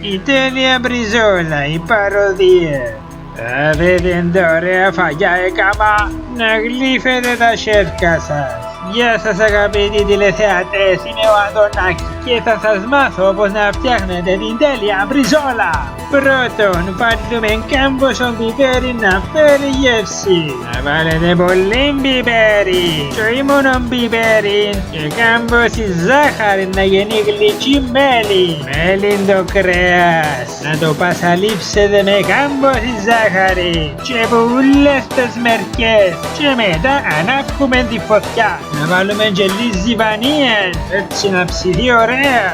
Η τέλεια μπριζόλα, η παροδία. Δεν τα ωραία φαγιά έκαμα να γλύφετε τα σέρκα σας. Γεια σας αγαπητοί τηλεθεατές, είμαι ο Αντωνάκης και θα σας μάθω πως να φτιάχνετε την τέλεια μπριζόλα. Πρώτον, βάλουμε κάμποσο πιπέρι να φέρει γεύση. Να βάλετε πολύ πιπέρι και όχι μόνο πιπέρι και κάμποση ζάχαρη να γίνει γλυκή μέλι. Μέλι το κρέας να το πασαλείψετε με κάμποση ζάχαρη και πουλές τις μερκές και μετά ανάπουμε τη φωτιά. Να βάλουμε και λίγη βανία έτσι να ψηθεί ωραία.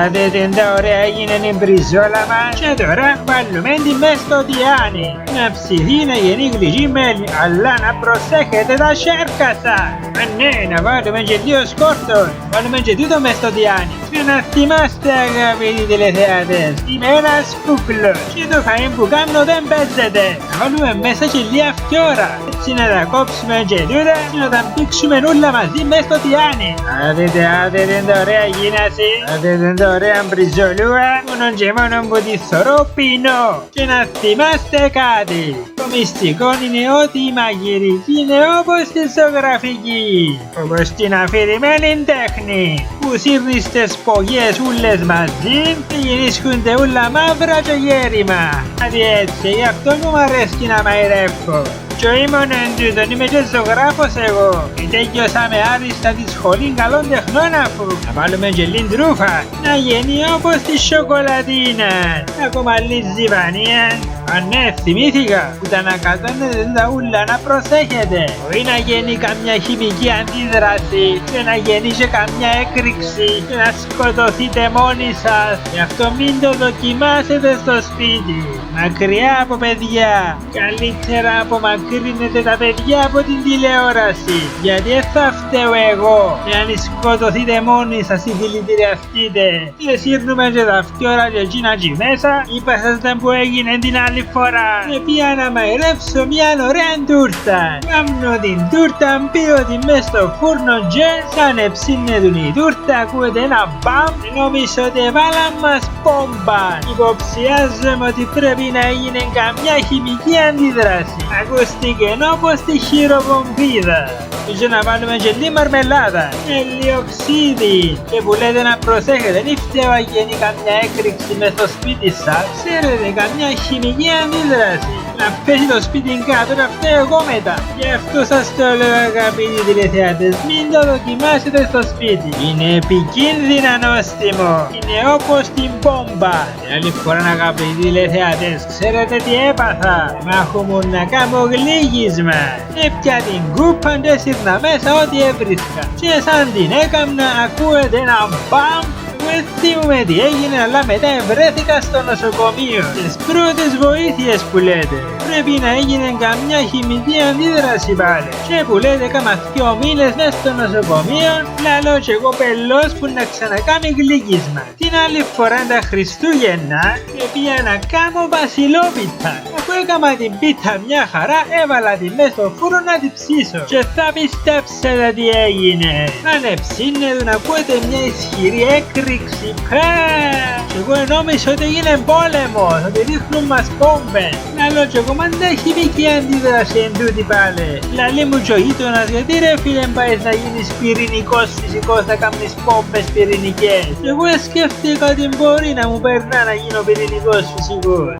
Άντε τα ωραία έγινε η μπριζόλα μας και τώρα βάλουμε τη μες στο τιάνι. Να ψηθεί να γίνει γλυκή μέλι, αλλά να προσέχετε τα σέρκα σας. Ναι, να βάλουμε και λίγο σκόρτον. Βάλουμε και τούτο μες στο τιάνι. Και να θυμάστε αγαπητοί τηλεθεατές, είμαι ένας κούκλος και το φαΐν που κάνω δεν παίζεται. Να βάλουμε μέσα και λίγα φτιόρα. Έτσι να τα κόψουμε και τούτα και να τα μπήξουμε όλα μαζί μες στο τιάνι. Άντε τα ωραία γίναση. Άντε τα ωραία μπριζολούα. Μόνον και μόνον που τη θωρώ πίνω. Και να θυμάστε κάτι. Το μυστικό είναι ότι η μαγειρική είναι όπως τη ζωγραφική. Όπως την αφηρημένη τέχνη. Που σύρνεις τις πογιές ούλες μαζί και γεννήσκονται ούλα μαύρα και γέρημα. Δηλαδή έτσι, γι' αυτό που μ' αρέσει να μαϊρεύω. Και όχι μόνο εν τούτον, είμαι και ζωγράφος εγώ. Τέλειωσα με άριστα τη σχολή καλών τεχνών αφού. Να βάλουμε και λίγη τρούφα, να γίνει όπως τη σοκολατίνα. Ακόμα λίγη βανία. Ναι, θυμήθηκα που τα ανακατώνετε τα ούλα να προσέχετε. Όχι να γίνει καμιά χημική αντίδραση και να γίνει και καμιά έκρηξη και να σκοτωθείτε μόνοι σας. Γι' αυτό μην το δοκιμάσετε στο σπίτι. Μακριά από παιδιά. Καλύτερα απομακρύνετε τα παιδιά από την τηλεόραση. Γιατί δεν θα φταίω εγώ εάν σκοτωθείτε μόνοι σας ή δηλητηριαστείτε. Και σύρνουμε και τα φτιόρα και εκείνα εκεί μέσα. Είπα σας που έγινε την άλλη φορά. Και πήγα να μαϊρεύσω μια ωραία τούρτα. Κάμνω την τούρτα, μπήω τη μες στο φούρνο και σαν εψύνετουν η τούρτα ακούεται ένα μπαμ. Νόμιζα ότι έβαλαν μας πόμπα. Υποψιάζομαι ότι πρέπει να έγινε καμιά χημική αντίδραση. Ακούστηκε όπως τη χειροβομβίδα. Και να βάλουμε και λίγη μαρμελάδα και λίγο ξύδι. Και που λέτε να προσέχετε, νη φταίω να γίνει καμιά έκρηξη μες στο σπίτι σας. Ξέρετε, καμιά χημική αντίδραση. Να πέσει το σπίτι κάτω, να φταίω εγώ μετά. Γι' αυτό σας το λέω αγαπητοί τηλεθεατές, μην το δοκιμάσετε στο σπίτι. Είναι επικίνδυνα νόστιμο. Είναι όπως την πόμπα. Την άλλη φορά αγαπητοί τηλεθεατές, ξέρετε τι έπαθα. Μάχομαι να κάνω γλύγισμα. Έπια την κούπα και σύρνα μέσα ό,τι έβρισκα. Και σαν την έκαμνα ακούεται ένα μπαμ. Δεν θυμούμαι τι έγινε, αλλά μετά βρέθηκα στο νοσοκομείο. Τις πρώτες βοήθειες που λέτε. Πρέπει να έγινε καμιά χημική αντίδραση πάλι. Και που λέτε κάμα 2 μήνες μες στο νοσοκομείο, λαλώ και εγώ πελός που να ξανακάμει γλύκισμα. Την άλλη φορά τα Χριστούγεννα και πήγα να κάνω βασιλόπιτα. Αφού έκαμα την πίτα μια χαρά, έβαλα τη μες στο φούρνο να την ψήσω. Και θα πιστέψετε τι έγινε. Αν εψύνετε να ακούετε μια ισχυρή έκρηξη. Και εγώ νόμιζα ότι έγινε πόλεμος, ότι ρίχνουν μας πόμπες. Λαλώ και εγώ μα δεν χημική αντίδραση εν τούτη πάλι. Λαλή μου και ο γείτονας, γιατί ρε φίλε πάεις να γίνεις πυρηνικός φυσικός, να κάνεις πόμπες πυρηνικές. Και εγώ σκέφτηκα ότι μπορεί να μου περνά να γίνω πυρηνικός φυσικός.